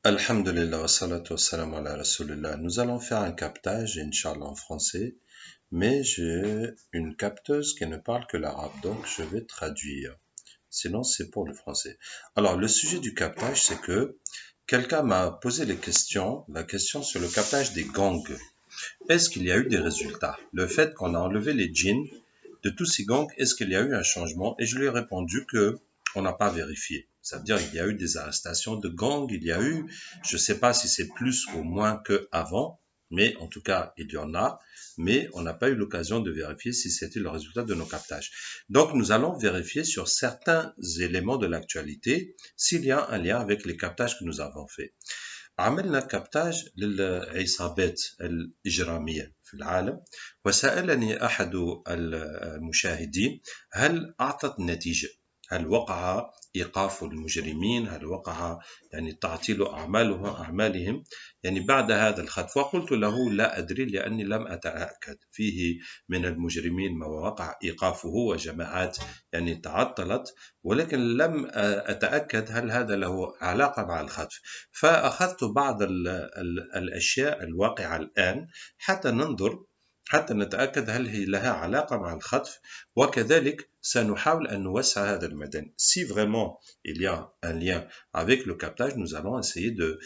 Alhamdulillah wa salatu wa salam ala rasulillah. Nous allons faire un captage, Inch'Allah, en français, mais j'ai une capteuse qui ne parle que l'arabe, donc je vais traduire. Sinon, c'est pour le français. Alors, le sujet du captage, c'est que quelqu'un m'a posé la question sur le captage des gangs. Est-ce qu'il y a eu des résultats? Le fait qu'on a enlevé les djinns de tous ces gangs, est-ce qu'il y a eu un changement? Et je lui ai répondu que on n'a pas vérifié. Ça veut dire qu'il y a eu des arrestations de gangs, il y a eu, je ne sais pas si c'est plus ou moins qu'avant, mais en tout cas, il y en a, mais on n'a pas eu l'occasion de vérifier si c'était le résultat de nos captages. Donc, nous allons vérifier sur certains éléments de l'actualité s'il y a un lien avec les captages que nous avons faits. عملنا كابتاج للعصابات الإجرامية في العالم، وسألني أحد المشاهدين هل أعطت نتيجة؟ هل وقع إيقاف المجرمين؟ هل وقع يعني تعطيل أعمالهم يعني بعد هذا الخطف؟ وقلت له لا أدري لأني لم أتأكد. فيه من المجرمين ما وقع إيقافه وجماعات يعني تعطلت، ولكن لم أتأكد هل هذا له علاقة مع الخطف. فأخذت بعض الأشياء الواقعة الآن حتى ننظر، حتى نتأكد هل هي لها علاقة مع الخطف، وكذلك سنحاول أن نوسع هذا المجال. Si vraiment il y a un lien avec le captage, nous allons essayer de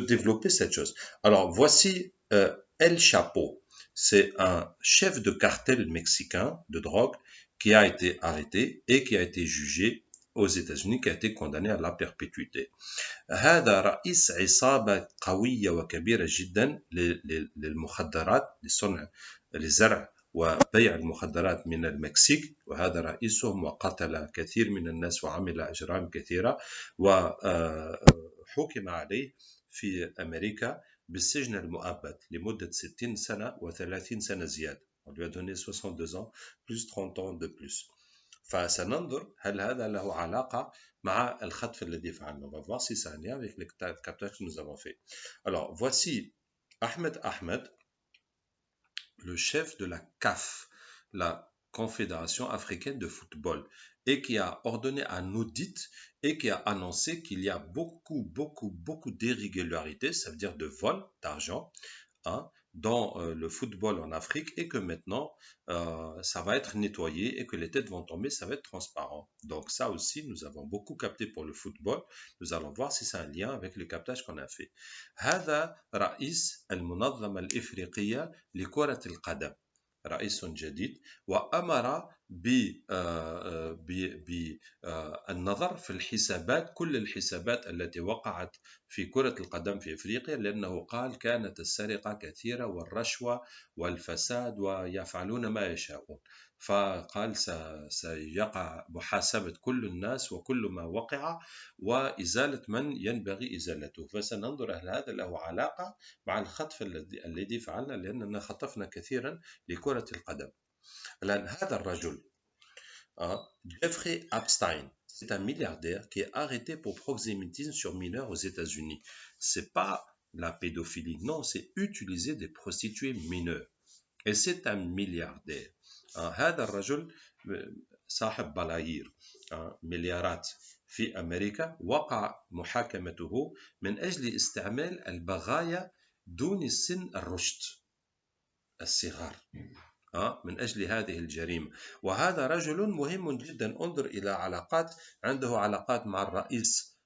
développer cette chose. Alors voici El Chapo. C'est un chef de cartel mexicain de drogue qui a été arrêté et qui a été jugé aux États-Unis, qui a été condamné à la perpétuité. هذا رئيس عصابة قوية وكبيرة جدا للمخدرات، لزرع وبيع المخدرات من المكسيك، وهذا رئيسهم، وقتل كثير من الناس وعمل أجرام كثيرة، وحكم عليه في أمريكا بالسجن المؤبد لمدة 60 سنة و30 سنة زيادة. On lui a donné 62 ans plus 30 ans de plus. فسننظر هل هذا له علاقة مع الخطف الذي فعلنا. On va voir si c'est un lien avec les captages que nous avons fait. Alors, voici Ahmed, le chef de la CAF, la Confédération africaine de football, et qui a ordonné un audit et qui a annoncé qu'il y a beaucoup d'irrégularités, ça veut dire de vol d'argent, hein, dans le football en Afrique, et que maintenant ça va être nettoyé et que les têtes vont tomber, ça va être transparent. Donc ça aussi, nous avons beaucoup capté pour le football. Nous allons voir si c'est un lien avec le captage qu'on a fait. هذا رئيس المنظمة الإفريقية لكرة القدم، رئيس جديد، وأمر بالنظر في الحسابات، كل الحسابات التي وقعت في كرة القدم في إفريقيا، لأنه قال كانت السرقة كثيرة والرشوة والفساد ويفعلون ما يشاءون. فقال سيقع محاسبة كل الناس وكل ما وقع وإزالة من ينبغي إزالته. فسننظر هل هذا له علاقة مع الخطف الذي فعلنا، لأننا خطفنا كثيرا لكرة القدم. الآن هذا الرجل Jeffrey Epstein, c'est un milliardaire qui est arrêté pour proxénétisme sur mineurs aux États-Unis. C'est pas la pédophilie, non, c'est utiliser des prostituées mineures. Et c'est un milliardaire. هذا الرجل صاحب بلايير، مليارات في أمريكا، وقع محاكمته من أجل استعمال البغايا دون سن الرشد، الصغار، من أجل هذه الجريمة. وهذا رجل مهم جدا. انظر إلى علاقات، عنده علاقات مع الرئيس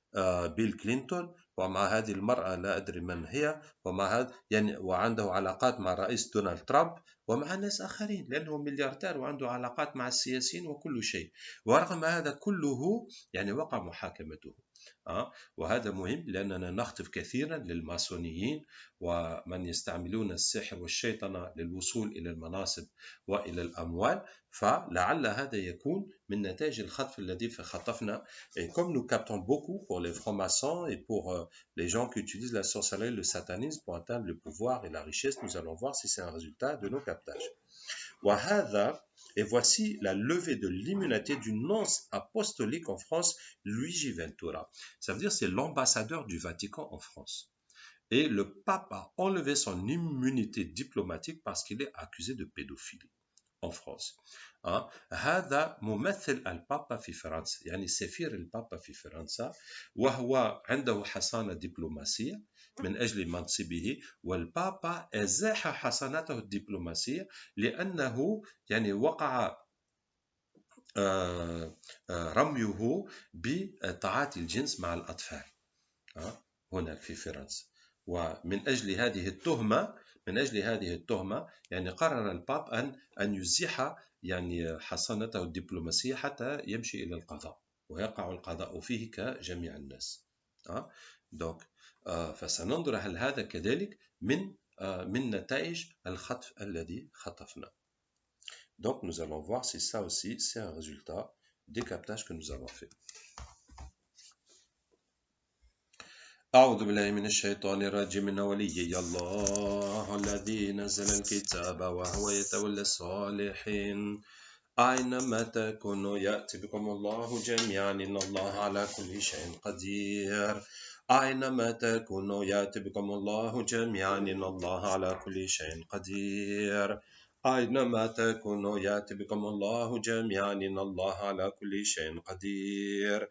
بيل كلينتون، ومع هذه المرأة لا أدري من هي، ومع هذا يعني، وعنده علاقات مع الرئيس دونالد ترامب ومع ناس آخرين، لأنه ملياردير وعنده علاقات مع السياسيين وكل شيء. ورغم هذا كله يعني وقع محاكمته. وهذا مهم لأننا نخطف كثيرا للماسونيين ومن يستعملون السحر والشيطنة للوصول إلى المناصب وإلى الأموال، فلعل هذا يكون من نتائج الخطف الذي خطفنا. Et comme nous captons beaucoup pour les francs-maçons et pour les gens qui utilisent la sorcellerie, le satanisme pour atteindre le pouvoir et la richesse, nous allons voir si c'est un résultat de nos captages. وهذا Et voici la levée de l'immunité du nonce apostolique en France, Luigi Ventura. Ça veut dire c'est l'ambassadeur du Vatican en France. Et le pape a enlevé son immunité diplomatique parce qu'il est accusé de pédophilie. en France. هذا ممثل البابا في فرنسا، يعني سفير البابا في فرنسا، وهو عنده حصانة دبلوماسية من أجل منصبه، والبابا أزاح حصانته الدبلوماسية لأنه يعني وقع رميه بتعاطي الجنس مع الأطفال هناك في فرنسا. ومن أجل هذه التهمة يعني قرر الباب أن يزيح يعني حصانته الدبلوماسية حتى يمشي إلى القضاء، ويقع القضاء فيه كجميع الناس. دونك فسننظر هل هذا كذلك من نتائج الخطف الذي خطفنا. Donc nous allons voir si ça aussi c'est un résultat des captages que nous avons fait. أعوذ بالله من الشيطان الرجيم. إن وليي الله الذي نزل الكتاب وهو يتولى الصالحين أينما تكونوا يأتي بكم الله جميعا إن الله على كل شيء قدير. أينما تكونوا يأتي بكم الله جميعا إن الله على كل شيء قدير. أينما تكونوا يأتي بكم الله جميعا إن الله على كل شيء قدير.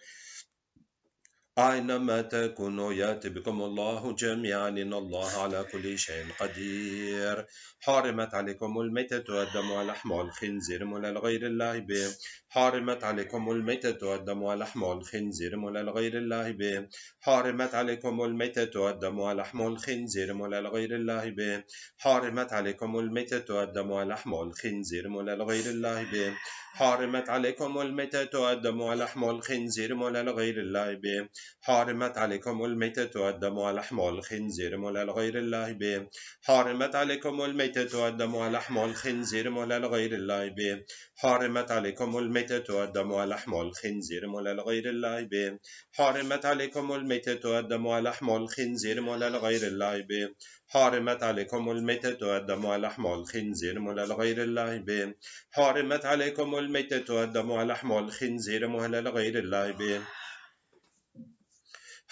أينما تكونوا يأتي بكم الله جميعا إن الله على كل شيء قدير. حرمت عليكم الميتة والدم ولحم الخنزير ولا لغير الله به. حرمت عليكم الميتة والدم ولحم الخنزير ولا لغير الله به. حرمت عليكم الميتة والدم ولحم الخنزير ولا لغير الله به. حرمت عليكم الميتة والدم ولحم الخنزير ولا لغير الله به. حرمت عليكم الميتة والدم ولحم الخنزير ولا لغير الله به. حرمت عليكم الميتة والدم ولحم الخنزير ولا لغير الله به. حرمت عليكم الميتة والدم ولحم الخنزير ولا لغير الله به. حرمت عليكم الميتة والدم ولحم الخنزير ولا لغير الله به. حرمت عليكم الميتة والدم ولحم الخنزير ولا لغير الله به. حرمت عليكم الميتة والدم ولحم الخنزير ولا لغير الله به. حرمت عليكم الميتة والدم ولحم الخنزير ولا لغير الله به.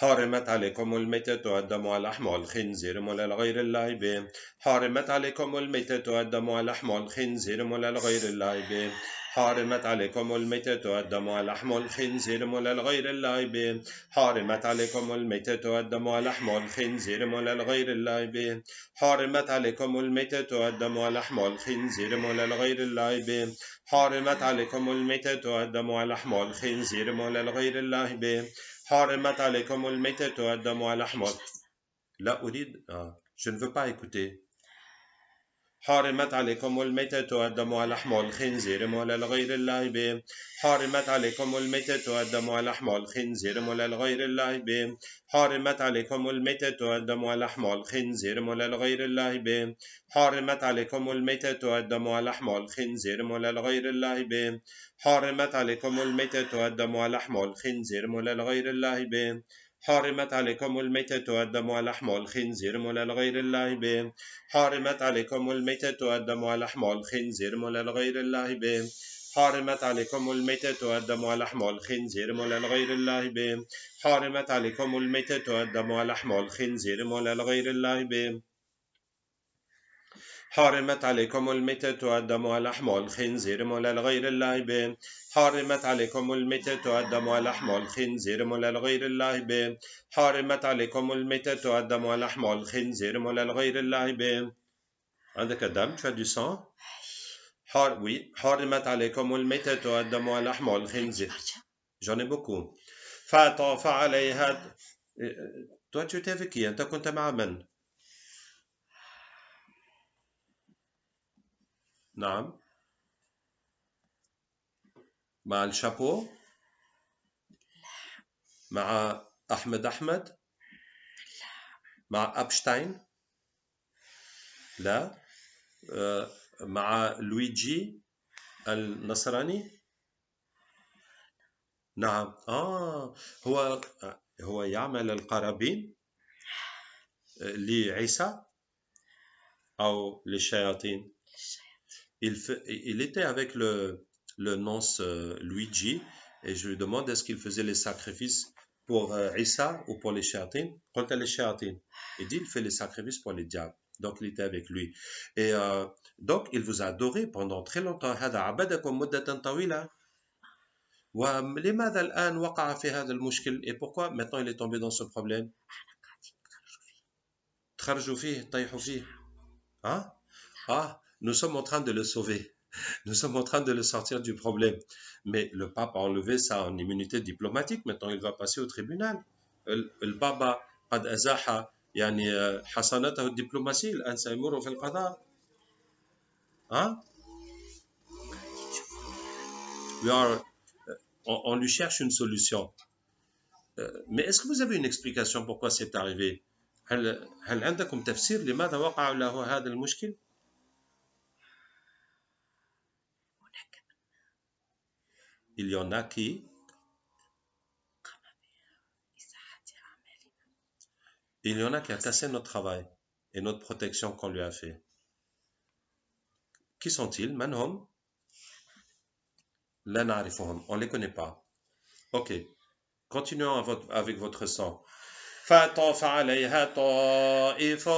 حرمت عليكم الميتة والدم ولحم الخنزير ولا لغير الله به. حرمت عليكم الميتة والدم ولحم الخنزير ولا لغير الله به. حرمت عليكم الميتة والدم ولحم الخنزير ولا لغير الله به. حرمت عليكم الميتة والدم ولحم الخنزير ولا لغير الله به. حرمت عليكم الميتة والدم ولحم الخنزير ولا لغير الله به. حرمت عليكم الميتة والدم ولحم الخنزير ولا لغير الله به. حرمت عليكم الميتة والدم ولحم. لا أريد je ne veux pas écouter. حرمت عليكم الميتة والدم ولحم الخنزير ولا لغير الله به. حرمت عليكم الميتة والدم ولحم الخنزير ولا لغير الله به. حرمت عليكم الميتة والدم ولحم الخنزير ولا لغير الله به. حرمت عليكم الميتة والدم ولحم الخنزير ولا لغير الله به. حرمت عليكم الميتة والدم ولحم الخنزير ولا لغير الله به. حرمت عليكم الميتة والدم ولحم الخنزير ولا لغير الله به. حرمت عليكم الميتة والدم ولحم الخنزير ولا لغير الله به. حرمت عليكم الميتة والدم ولحم الخنزير ولا لغير الله به. حرمت عليكم الميتة والدم ولحم الخنزير ولا لغير الله به. حرمت عليكم الميتة والدم ولحم الخنزير ولا لغير الله به. حرمت عليكم الميتة والدم ولحم الخنزير ولا لغير الله به. حرمت عليكم الميتة والدم ولحم الخنزير ولا لغير الله به. عندك دم؟ tu as du sang? Oui. حرمت عليكم الميتة والدم ولحم الخنزير. J'en ai beaucoup. فطاف عليها. Toi tu étais avec qui? أنت كنت مع من؟ نعم. مع الشابو؟ مع أحمد؟ مع أبشتاين؟ لا. مع لويجي النصراني؟ نعم. هو يعمل القرابين لعيسى أو للشياطين. Il était avec le nonce Luigi et je lui demande est-ce qu'il faisait les sacrifices pour Issa ou pour les shayatin. قلت للشياطين. Il dit il fait les sacrifices pour les diables. Donc, il était avec lui. Et donc, il vous a adoré pendant très longtemps. هذا عبدكم مدة طويلة. ولماذا الآن وقع في هذا المشكل? Et pourquoi maintenant il est tombé dans ce problème? تخرجوا فيه طيحوا فيه. Hein? Ah, nous sommes en train de le sauver. Nous sommes en train de le sortir du problème. Mais le pape a enlevé ça en immunité diplomatique. Maintenant, il va passer au tribunal. البابا قد أزاح يعني حصانته الدبلوماسية الآن سيمر في القضاء. Hein? We are, on lui cherche une solution. Mais est-ce que vous avez une explication pourquoi c'est arrivé? هل عندكم تفسير لماذا وقع له هذا المشكل؟ Il y en a qui il y en a qui a cassé notre travail et notre protection qu'on lui a fait. Qui sont-ils? من هم؟ لا نعرفهم. On ne les connaît pas. Ok. Continuons avec votre son. فطاف عليها طائف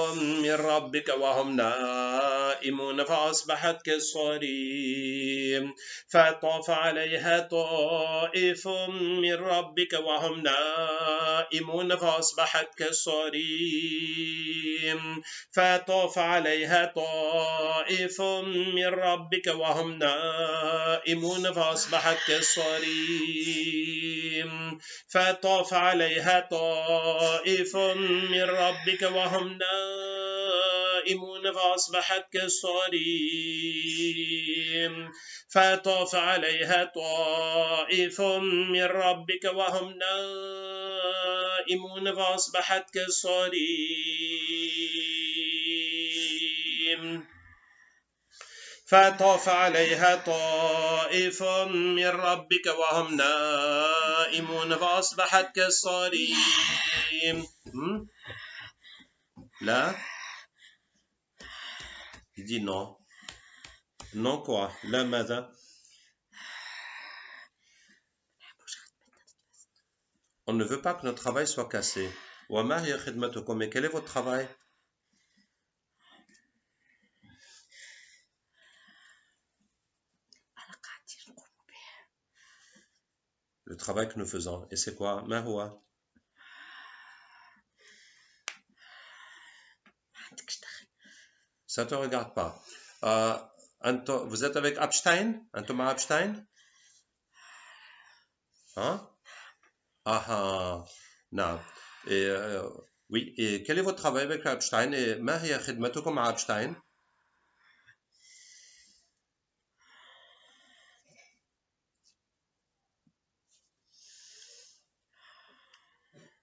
من ربك وهم نائمون فأصبحت كالصريم. فطاف عليها طائف من ربك وهم نائمون فأصبحت كالصريم. فطاف عليها طائف من ربك وهم نائمون فأصبحت كالصريم. فطاف عليها طائف من ربك وهم نائمون فأصبحت كالصريم. فطاف عليها طائف من ربك وهم نائمون فأصبحت كالصريم. فطاف عليها طائف من ربك وهم نائمون فأصبحت كالصريم. لا il dit non. Non quoi? لا ماذا? On ne veut pas que notre travail soit cassé. وما هي خدمتكم? Mais quel est votre travail? Le travail que nous faisons. Et c'est quoi? ما هو? Ça ne te regarde pas. Vous êtes avec Epstein? Thomas Epstein? Hein? Ah ah. Non. Et, oui. Et quel est votre travail avec Epstein? Et ما هي خدمتكم مع Epstein?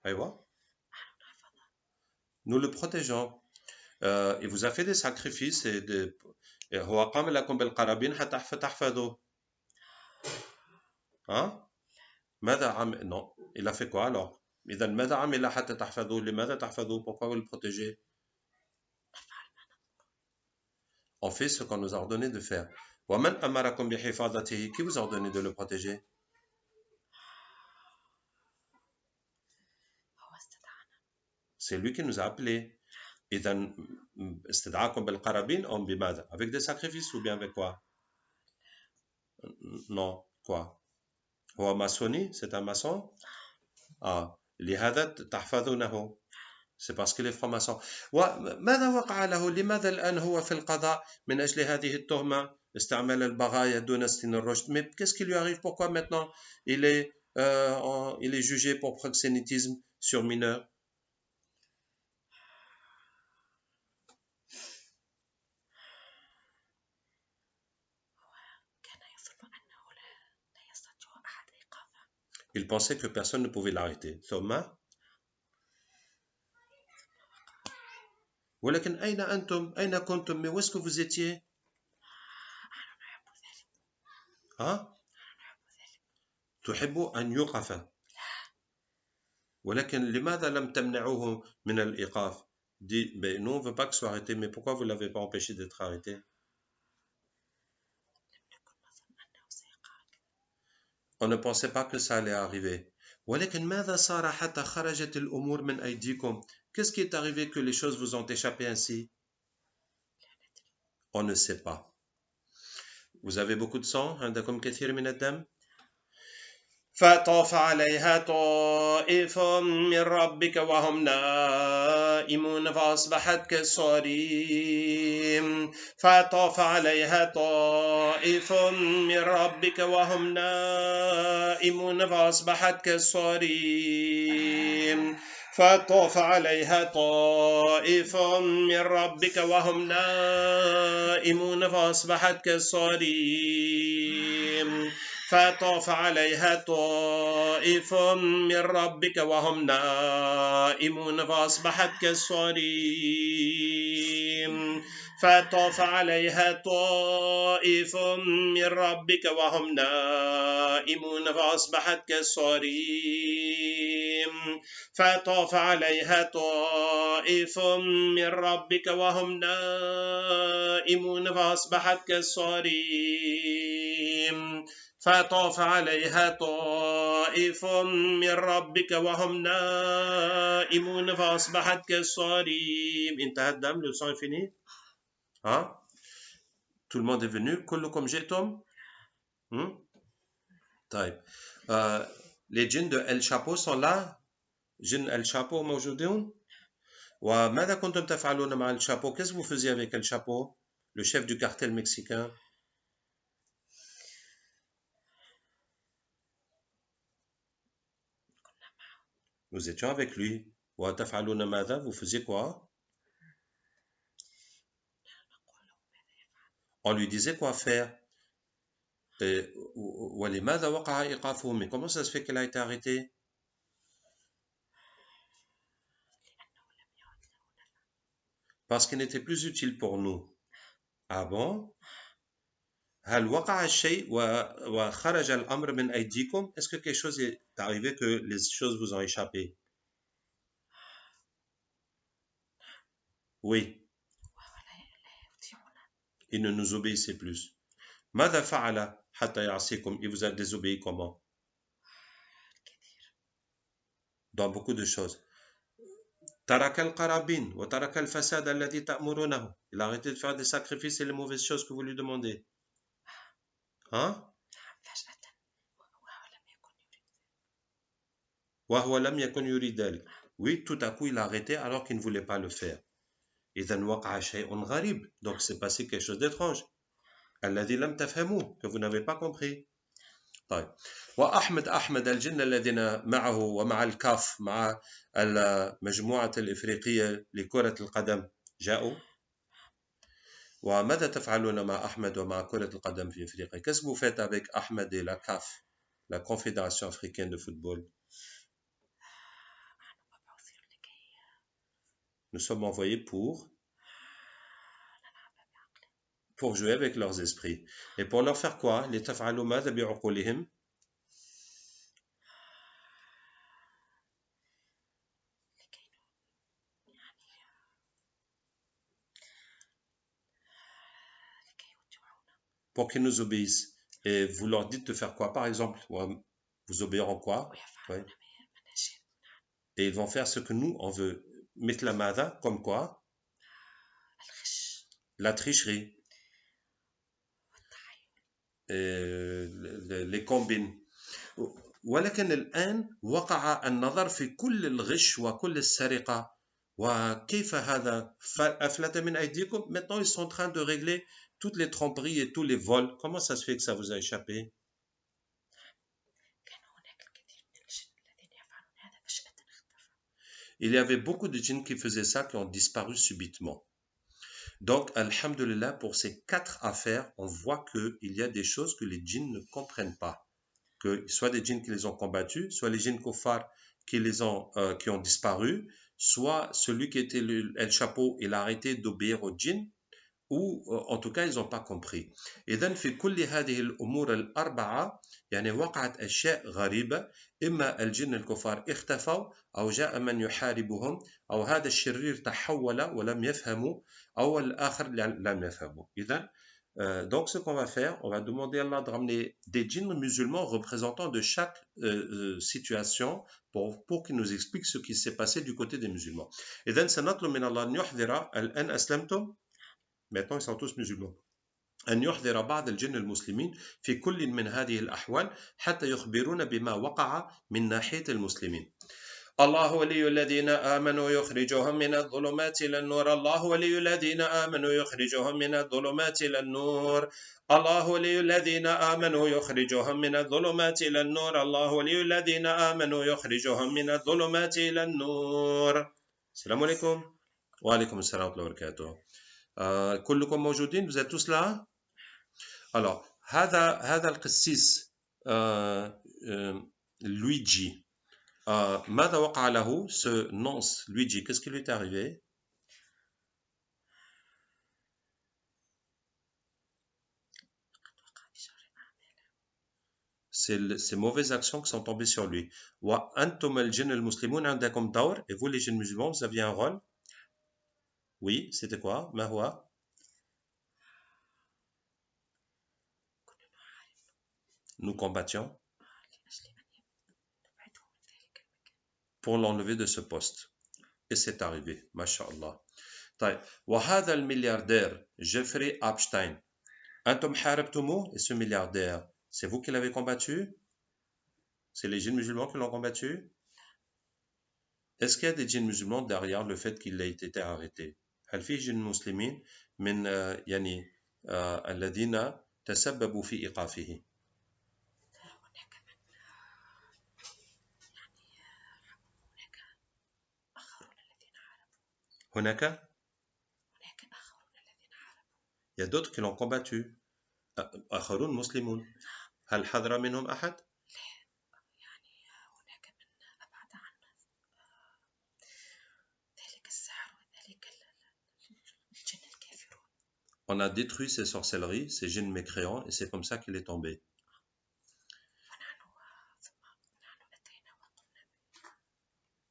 أيوة. Nous le protégeons. Il vous a fait des sacrifices et des هو قام لكم بالقرابين حتى تحفظوا. Hein? ماذا عمل؟ Non. Il a fait quoi alors? إذا ماذا عمل حتى تحفظوا؟ لماذا تحفظوا? Pourquoi vous le protégez? On fait ce qu'on nous a ordonné de faire. ومن أمركم بحفاظته? Qui vous a ordonné de le protéger? C'est lui qui nous a appelés. إذا استدعاكم بالقرابين أم بماذا؟ Avec des sacrifices ou bien avec quoi? Non, quoi? هو ماسوني? C'est un maçon? Ah, لهذا تحفظونه. C'est parce qu'il est franc-maçon. وماذا وقع له؟ لماذا الآن هو في القضاء من أجل هذه التهمة؟ استعمال البغايا دون سن الرشد. Mais qu'est-ce qui lui arrive? Pourquoi maintenant il est jugé pour proxénétisme sur mineur? Il pensait que personne ne pouvait l'arrêter. Thomas? ولكن أين أنتم؟ أين كنتم؟ Mais où est-ce que vous étiez? ها؟ تحب أن يوقف. ولكن لماذا لم تمنعوه من الإيقاف؟ Dit, ben, nous on ne veut pas que soit arrêté, mais pourquoi vous ne l'avez pas empêché d'être arrêté? On ne pensait pas que ça allait arriver. ولكن ماذا صار حتى خرجت الأمور من أيديكم? Qu'est-ce qui est arrivé que les choses vous ont échappé ainsi? on ne sait pas. Vous avez beaucoup de sang? عندكم كثير من الدم؟ فطاف عليها طائف من ربك وهم نائمون فأصبحت كالصريم فطاف عليها طائف من ربك وهم نائمون فأصبحت كالصريم فطاف عليها طائف من ربك وهم نائمون فأصبحت كالصريم فطاف عليها طائف من ربك وهم نائمون فأصبحت كالصريم فطاف عليها طائف من ربك وهم نائمون فأصبحت كالصريم فطاف عليها طائف من ربك وهم نائمون فأصبحت كالصريم فطاف عليها طائف من ربك وهم نائمون فأصبحت كالصريم. انتهى الدم, le sang est fini. Hein? Tout le monde est venu. كلكم جئتم. طيب. Les djinns de El Chapeau sont là. جن El Chapeau موجودون. وماذا كنتم تفعلون مع El Chapeau? Qu'est-ce que vous faisiez avec El Chapeau, le chef du cartel mexicain? Nous étions avec lui. وتفعلون ماذا? Vous faisiez quoi? On lui disait quoi faire. ولماذا وقع إيقافه? Mais comment ça se fait qu'elle a été arrêtée? Parce qu'il n'était plus utile pour nous. Ah bon? هل وقع الشيء وخرج الأمر من أيديكم? Est-ce que quelque chose est arrivé que les choses vous ont échappé? Oui. Il ne nous obéissait plus. ماذا فعل حتى يعصيكم? Il vous a désobéi comment? Dans beaucoup de choses. ترك القرابين وترك الفساد الذي تأمرونه. Il a arrêté de faire des sacrifices et les mauvaises choses que vous lui demandez. Hein? وهو لم يكن يريد ذلك. Oui, tout à coup il a arrêté alors qu'il ne voulait pas le faire. إذن وقع شيء غريب. Donc c'est passé quelque chose d'étrange. الذي لم تفهموه, que vous n'avez pas compris. طيب. أحمد الجن الذين معه ومع الكاف مع المجموعة الإفريقية لكرة القدم جاءوا. وماذا تفعلون مع أحمد ومع كرة القدم في إفريقيا? Qu'est-ce que vous faites avec Ahmed et la CAF, la Confédération africaine de football? Nous sommes envoyés pour jouer avec leurs esprits. Et pour leur faire quoi? Les تفعلوا ماذا بعقولهم? Pour qu'ils nous obéissent. Et vous leur dites de faire quoi, par exemple? Vous obéiront quoi? Oui. Et ils vont faire ce que nous, on veut. مثل ماذا? Comme quoi? La tricherie. les combines. ولكن الآن وقع النظر في كل الغش وكل السرقة. وكيف هذا أفلت من أيديكم? Maintenant ils sont en train de régler toutes les tromperies et tous les vols. Comment ça se fait que ça vous a échappé? Il y avait beaucoup de djinns qui faisaient ça, qui ont disparu subitement. Donc, alhamdulillah, pour ces 4 affaires, on voit qu'il y a des choses que les djinns ne comprennent pas. Que soit des djinns qui les ont combattus, soit les djinns kuffar qui ont disparu, soit celui qui était El Chapeau, il a arrêté d'obéir aux djinns, ou en tout cas ils n'ont pas compris. إذن في كل هذه الأمور الأربعة يعني وقعت أشياء غريبة. إما الجن الكفار اختفوا أو جاء من يحاربهم أو هذا الشرير تحول ولم يفهموا أو الآخر لم يفهموا. إذن donc ce qu'on va faire, on va demander à Allah de ramener des djinns musulmans représentants de chaque situation pour qu'ils nous expliquent ce qui s'est passé du côté des musulmans. إذن سنطلب من الله أن يحذر الآن أسلمتم؟ Maintenant, ils sont tous musulmans. أن يحذر بعض الجن المسلمين في كل من هذه الأحوال حتى يخبرون بما وقع من ناحية المسلمين. الله ولي الذين آمنوا يخرجهم من الظلمات إلى النور. الله ولي الذين آمنوا يخرجهم من الظلمات إلى النور. الله ولي الذين آمنوا يخرجهم من الظلمات إلى النور. الله ولي الذين آمنوا يخرجهم من الظلمات إلى النور. السلام عليكم. وعليكم السلام ورحمة الله وبركاته. كلكم موجودين؟ Vous êtes tous là? Alors, هذا القسيس Luigi. ماذا وقع له ce nonce Luigi? Qu'est-ce qui lui est arrivé? C'est ces mauvaises actions qui sont tombées sur lui. وأنتم الجن المسلمون عندكم دور. Et vous les jeunes musulmans, vous aviez un rôle? Oui, c'était quoi? ما هو? Nous combattions pour l'enlever de ce poste. Et c'est arrivé, masha'Allah. طيب وهذا الملياردير جيفري أبشتاين أنتم حاربتموه. Et ce milliardaire, c'est vous qui l'avez combattu? C'est les djinns musulmans qui l'ont combattu? Est-ce qu'il y a des djinns musulmans derrière le fait qu'il ait été arrêté? هل في جن مسلمين من يعني الذين تسببوا في إيقافه؟ هناك Il y a d'autres qui l'ont combattu. آخرون مسلمون. هل حضر منهم أحد؟ On a détruit ces sorcelleries, ces djinns mécréants, et c'est comme ça qu'il est tombé.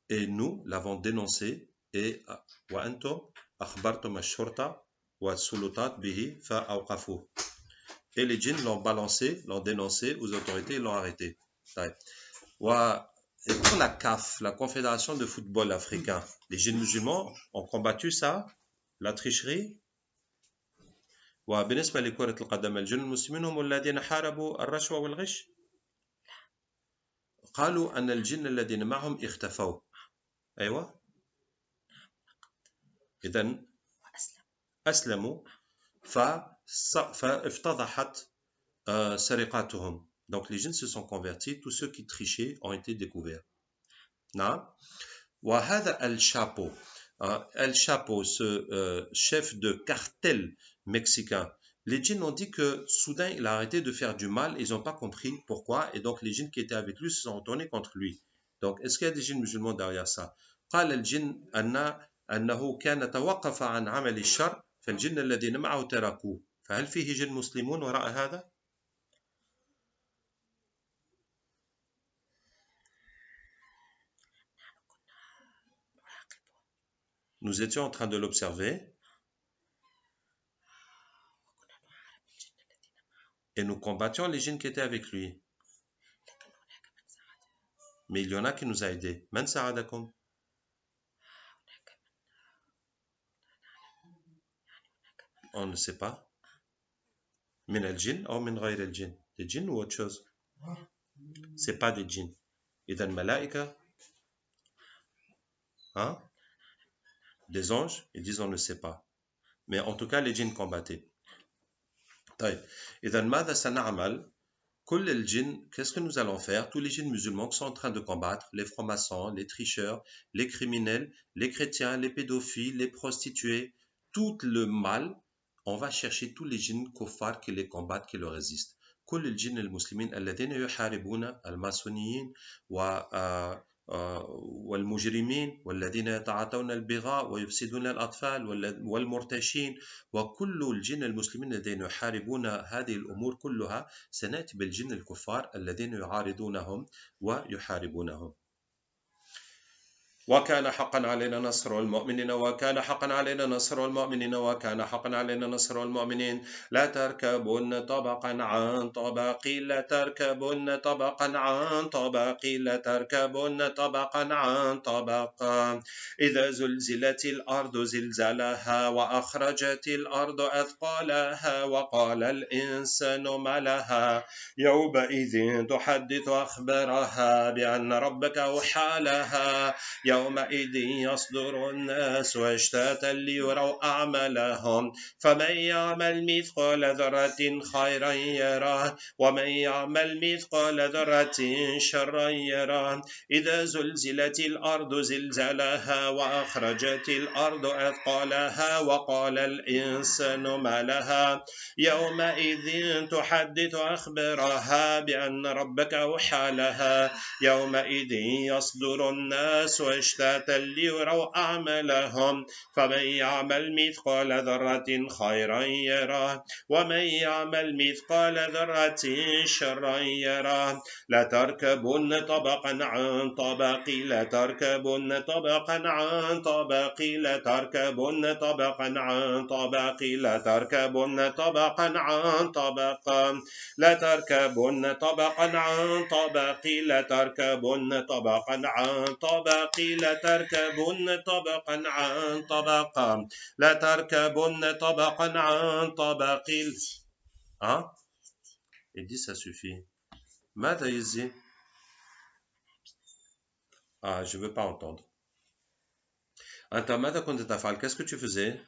Et nous l'avons dénoncé, et وأنتم أخبرتم الشرطة والسلطات به فأوقفوه. Et les djinns l'ont balancé, l'ont dénoncé aux autorités et l'ont arrêté. Et pour la CAF, la Confédération de football africain, les djinns musulmans ont combattu ça, la tricherie. وبالنسبة لكرة القدم الجن المسلمين هم الذين حاربوا الرشوة والغش. قالوا أن الجن الذين معهم اختفوا. أيوة. إذن أسلموا فافتضحت سرقاتهم. Donc les djinns se sont convertis, tous ceux qui trichaient ont été découverts. نعم. وهذا الشابو El-Chapo, ce chef de cartel mexicain, les djinns ont dit que soudain il a arrêté de faire du mal, ils n'ont pas compris pourquoi, et donc les djinns qui étaient avec lui se sont retournés contre lui. Donc est-ce qu'il y a des djinns musulmans derrière ça? قال الجن أنه كان توقف عن عمل الشر فالجن الذين معه تركوه. فهل فيه جن مسلمون وراء هذا؟ Nous étions en train de l'observer et nous combattions les djinns qui étaient avec lui. Mais il y en a qui nous a aidés. Man sa'adakum? On ne sait pas. Min al-jinn ou min ghayr al-jinn? Des djinns ou autre chose? C'est pas des djinns. Idan malaika? Hein? Des anges? Ils disent on ne sait pas. Mais en tout cas, les djinns combattaient. طيب. إذا ماذا سنعمل؟ كل الجن, qu'est-ce que nous allons faire? Tous les djinns musulmans qui sont en train de combattre, les francs-maçons, les tricheurs, les criminels, les chrétiens, les pédophiles, les prostituées, tout le mal, on va chercher tous les djinns kuffar qui les combattent, qui le résistent. كل الجن المسلمين الذين يحاربون الماسونيين والمجرمين والذين يتعاطون البغاء ويفسدون الأطفال والمرتشين وكل الجن المسلمين الذين يحاربون هذه الأمور كلها سنأتي بالجن الكفار الذين يعارضونهم ويحاربونهم. وكان حقا علينا نصر المؤمنين وكان حقا علينا نصر المؤمنين وكان حقا علينا نصر المؤمنين لا تركبن طبقا عن طبق لا تركبن طبقا عن طبق لا تركبن طبقا عن طبق إذا زلزلت الأرض زلزالها وأخرجت الأرض أثقالها وقال الإنسان ما لها يومئذ تحدث أخبارها بأن ربك أوحى لها يومئذ يصدر الناس أشتاتا ليروا أعمالهم فمن يعمل مثقال ذرة خيرا يره ومن يعمل مثقال ذرة شرا يره إذا زلزلت الأرض زلزالها وأخرجت الأرض أثقالها وقال الإنسان ما لها يومئذ تحدث أخبارها بأن ربك أوحى لها يومئذ يصدر الناس أشتاتا ليروا أعمالهم فمن يعمل مثقال ذرة خيرا يره ومن يعمل مثقال ذرة شرا يره لا تركبن طبقا عن طبق لا تركبن طبقا عن طبق لا تركبن طبقا عن طبق لا تركبن طبقا عن طبق لا تركبن طبقا عن طبق لا تركبن طبقا عن طبق لا تركبن طبقا عن طبق لا تركبن طبقا عن طبق Hein? Il dit ça suffit. ماذا يزي? Ah, je veux pas entendre. أنت ماذا كنت تفعل? Qu'est-ce que tu faisais?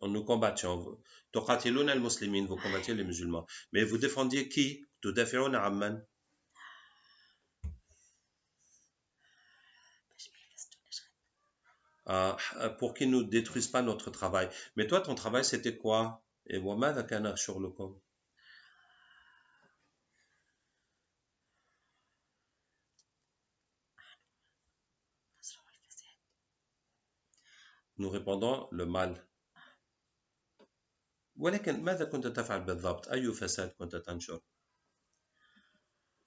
Nous combattions. تقاتلون المسلمين, vous combattiez les musulmans. Mais vous défendiez qui? تدافعون عن من? Pour qu'ils ne détruisent pas notre travail. Mais toi, ton travail, c'était quoi? Et وماذا كان شغلكم? Nous répondons le mal. ولكن ماذا كنت تفعل بالضبط؟ أي فساد كنت تنشر؟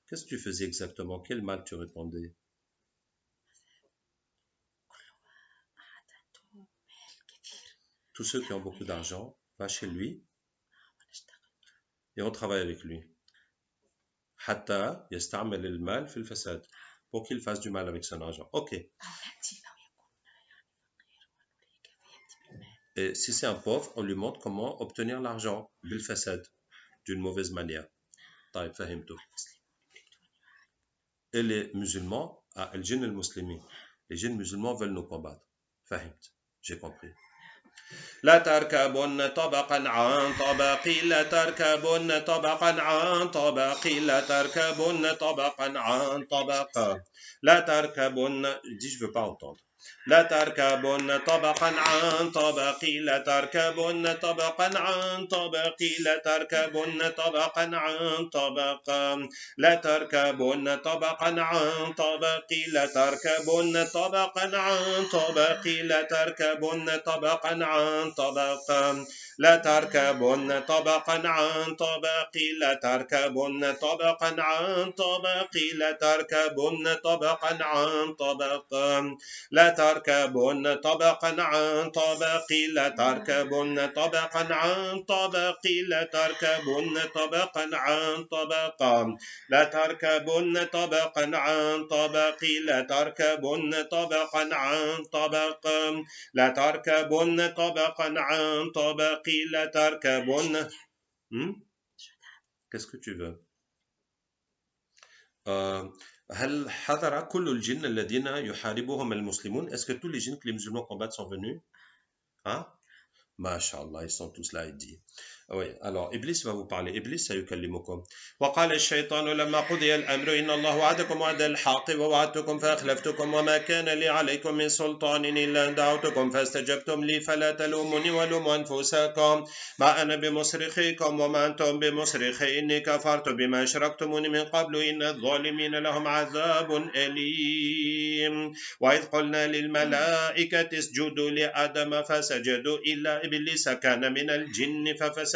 Qu'est-ce que tu faisais exactement? Quel mal tu répondais? Tous ceux qui ont beaucoup d'argent, va chez lui et on travaille avec lui. حتى يستعمل المال في الفساد. Pour qu'il fasse du mal avec son argent. Ok. Et si c'est un pauvre, on lui montre comment obtenir l'argent, بالفساد, d'une mauvaise manière. طيب فهمته. Et les musulmans, الجن المسلمين, les jeunes musulmans veulent nous combattre. فهمت. J'ai compris. لا تركبن طبقا عن طبق لا تركبن طبقا عن طبق لا تركبن طبقا عن طبق لا تركبن. dis je veux pas entendre. لا تركبن طبقا عن طبق لا تركبن طبقا عن طبق لا تركبن طبقا عن طبق لا تركبن طبقا عن طبق لا تركبن طبقا عن طبق لا تركبن طبقا عن طبق لا تركبن طبقا عن طبق لا تركبن طبقا عن طبق لا تركبن طبقا عن طبق لا تركبن طبقا عن طبق لا تركبن طبقا عن طبق لا تركبن طبقا عن طبق لا تركبن طبقا عن طبق لا تركبن طبقا عن طبق لا تركبن طبقا عن طبق لا تركبن. Qu'est-ce que tu veux? هل حضر كل الجن الذين يحاربهم المسلمون? Est-ce que tous les djinns que les musulmans combattent sont venus? Hein? Masha'Allah, ils sont tous là, il dit. Oui, alors Iblis va vous parler. Iblis سيكلمكم. وقال الشيطان لما قضي الأمر إن الله وعدكم وعد الحق ووعدتكم فأخلفتكم وما كان لي عليكم من سلطان إلا أن دعوتكم فاستجبتم لي فلا تلوموني ولوموا أنفسكم ما أنا بمصرخكم وما أنتم بمصرخي إني كفرت بما أشركتموني من قبل إن الظالمين لهم عذاب أليم. وإذ قلنا للملائكة اسجدوا لآدم فسجدوا إلا إبليس كان من الجن ففسق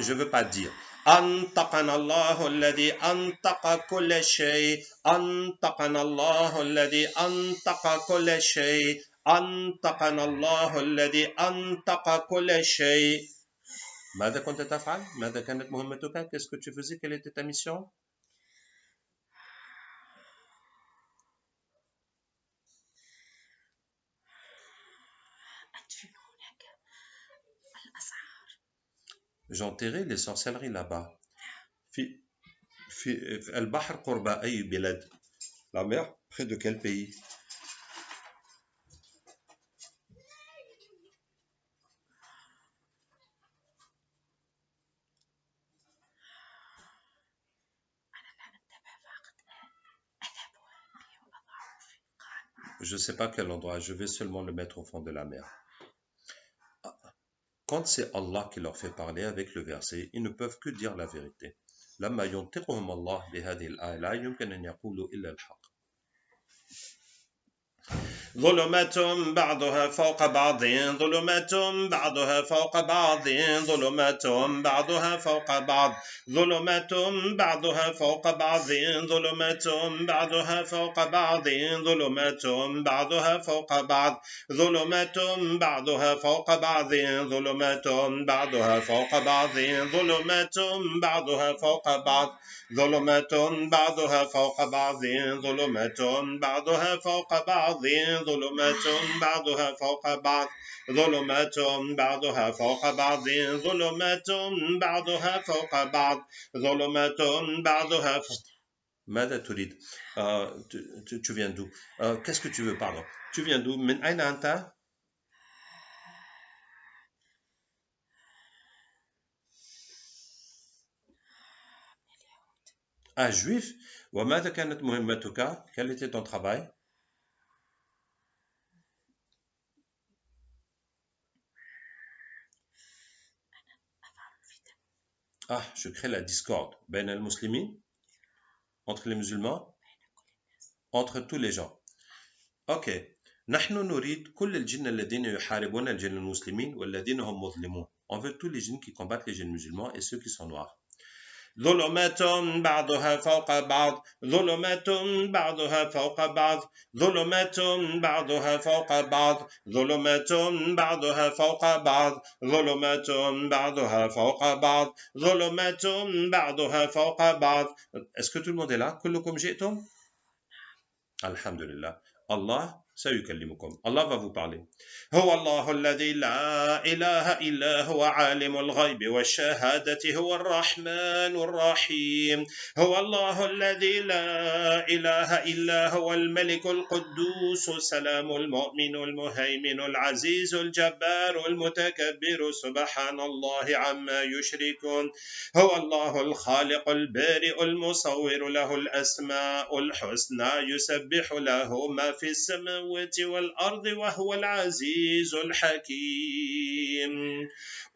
je veux pas dire. أنطقنا الله الذي أنطق كل شيء أنطقنا الله الذي أنطق كل شيء أنطقنا الله الذي أنطق كل شيء. ماذا كنت تفعل؟ ماذا كانت مهمتك؟ Qu'est-ce que tu faisais? Quelle était ta mission? J'enterrais les sorcelleries là-bas. في البحر قرب أي بلاد. La mer, près de quel pays? Je ne sais pas quel endroit, je vais seulement le mettre au fond de la mer. Quand c'est Allah qui leur fait parler avec le verset, ils ne peuvent que dire la vérité. لما ينطقهم الله بهذه الآية لا يمكن أن يقولوا إلا الحق. ظلمات بعضها فوق بعض ظلمات بعضها فوق بعض ظلمات بعضها فوق بعض ظلمات بعضها فوق بعض ظلمات بعضها فوق بعض ظلمات بعضها فوق بعض ظلمات بعضها فوق بعض ظلمات بعضها فوق بعض ظلمات بعضها فوق بعض ظلمات بعضها فوق بعض ظلمات بعضها فوق بعض ظلمات بعضها فوق بعض ظلمات بعضها فوق بعض ظلمات بعضها فوق بعض ظلمات بعضها فوق. ماذا تريد؟ tu viens d'où? Qu'est-ce que tu veux, pardon? Tu viens d'où? من أين أنت؟ Ah, juif. وماذا كانت مهمتك? Quel était ton travail? Ah, je crée la discorde. بين المسلمين? Entre les musulmans? Entre tous les gens. Ok. نحن نريد كل الجن الذين يحاربون الجن المسلمين والذين هم مظلمون. On veut tous les djinns qui combattent les djinns musulmans et ceux qui sont noirs. ظلمات بعضها فوق بعض ظلمات بعضها فوق بعض ظلمات بعضها فوق بعض ظلمات بعضها فوق بعض ظلمات بعضها فوق بعض ظلمات بعضها فوق بعض. Est-ce que tout le monde est là? كلكم جئتم? Alhamdulillah. Allah سيكلمكم. Allah va vous parler. هو الله الذي لا إله إلا هو عالم الغيب والشهادة هو الرحمن الرحيم. هو الله الذي لا إله إلا هو الملك القدوس السلام المؤمن المهيمن العزيز الجبار المتكبر سبحان الله عما يشركون. هو الله الخالق البارئ المصور له الأسماء الحسنى يسبح له ما في السماوات والأرض وهو العزيز الحكيم.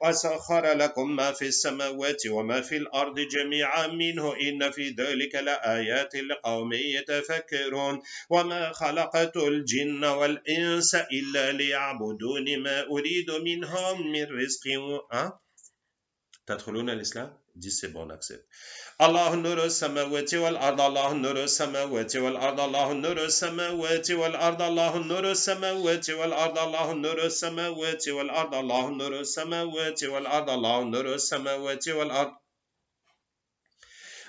وسخر لكم ما في السماوات وما في الأرض جميعا منه إن في ذلك لآيات لقوم يتفكرون. وما خلقت الجن والإنس إلا ليعبدون ما أريد منهم من رزق. تدخلون الإسلام؟ Dis c'est bon, on accepte. الله نور السماوات والأرض الله نور السماوات والأرض الله نور السماوات والأرض الله نور السماوات والأرض الله نور السماوات والأرض الله نور السماوات والأرض الله نور السماوات والأرض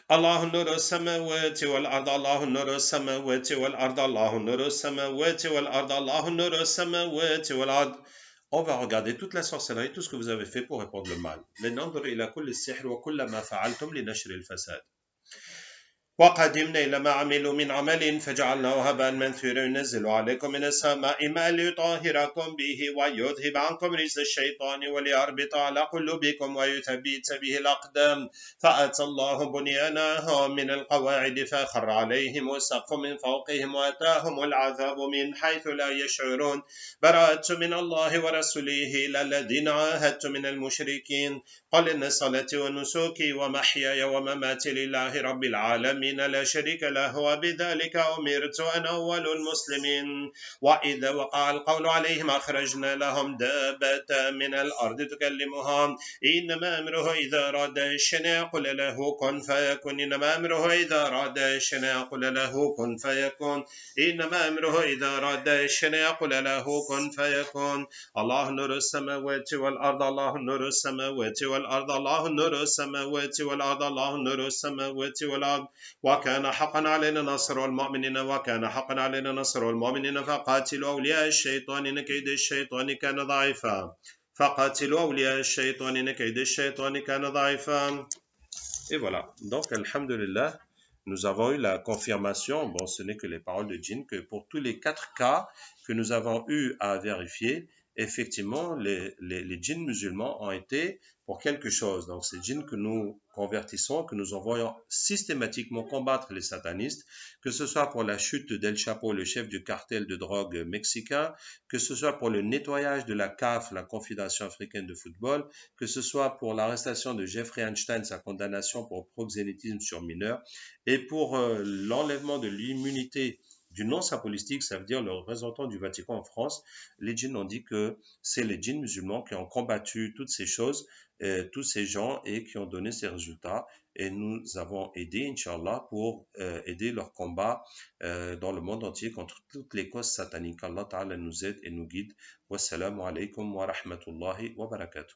الله نور السماوات والأرض الله نور السماوات والأرض الله نور السماوات والأرض الله نور السماوات والأرض. On va regarder toute la sorcellerie, tout ce que vous avez fait pour répandre le mal. لننظر إلى كل السحر وكل ما فعلتم لنشر الفساد. وقدمنا إلى ما عملوا من عمل فجعلناه هباء منثورا ينزل عليكم من السماء ماء ليطهركم به ويذهب عنكم رجز الشيطان وليربط على قلوبكم ويثبت به الأقدام. فأتى الله بنيانهم من القواعد فخر عليهم السقف من فوقهم وأتاهم العذاب من حيث لا يشعرون. براءة من الله ورسوله إلى الذين عاهدتم من المشركين قل إن صلاتي ونسكي ومحياي ومماتي لله رب العالمين لا شريك له وبذلك أمرت أنا أول المسلمين وإذا وقع القول عليهم أخرجنا لهم دابة من الأرض تكلمهم إنما أمره إذا أراد شيئا يقول له كن فيكون إنما أمره إذا أراد شيئا يقول له كن فيكون إنما أمره إذا أراد شيئا يقول له كن فيكون الله نور السماوات والأرض الله نور السماوات والأرض الله نور السماوات والأرض الله نور السماوات والأرض وكان حقا علينا نصر المؤمنين وكان حقا علينا نصر المؤمنين فقاتلوا أولياء الشيطان إن كيد الشيطان كان ضعيفا فقاتلوا أولياء الشيطان إن كيد الشيطان كان ضعيفا. Et voilà, donc alhamdulillah, nous avons eu la confirmation, bon ce n'est que les paroles de djinn, que pour tous les 4 cas que nous avons eu à vérifier, effectivement les djinns musulmans ont été pour quelque chose. Donc ces djinns que nous convertissons, que nous envoyons systématiquement combattre les satanistes, que ce soit pour la chute d'El Chapo, le chef du cartel de drogue mexicain, que ce soit pour le nettoyage de la CAF, la Confédération africaine de football, que ce soit pour l'arrestation de Jeffrey Einstein, sa condamnation pour proxénétisme sur mineurs, et pour l'enlèvement de l'immunité du non-saint politique, ça veut dire le représentant du Vatican en France. Les djinns ont dit que c'est les djinns musulmans qui ont combattu toutes ces choses, tous ces gens, et qui ont donné ces résultats. Et nous avons aidé, Inch'Allah, pour aider leur combat dans le monde entier contre toutes les causes sataniques. Allah Ta'ala nous aide et nous guide. Wassalamu alaikum wa rahmatullahi wa barakatuh.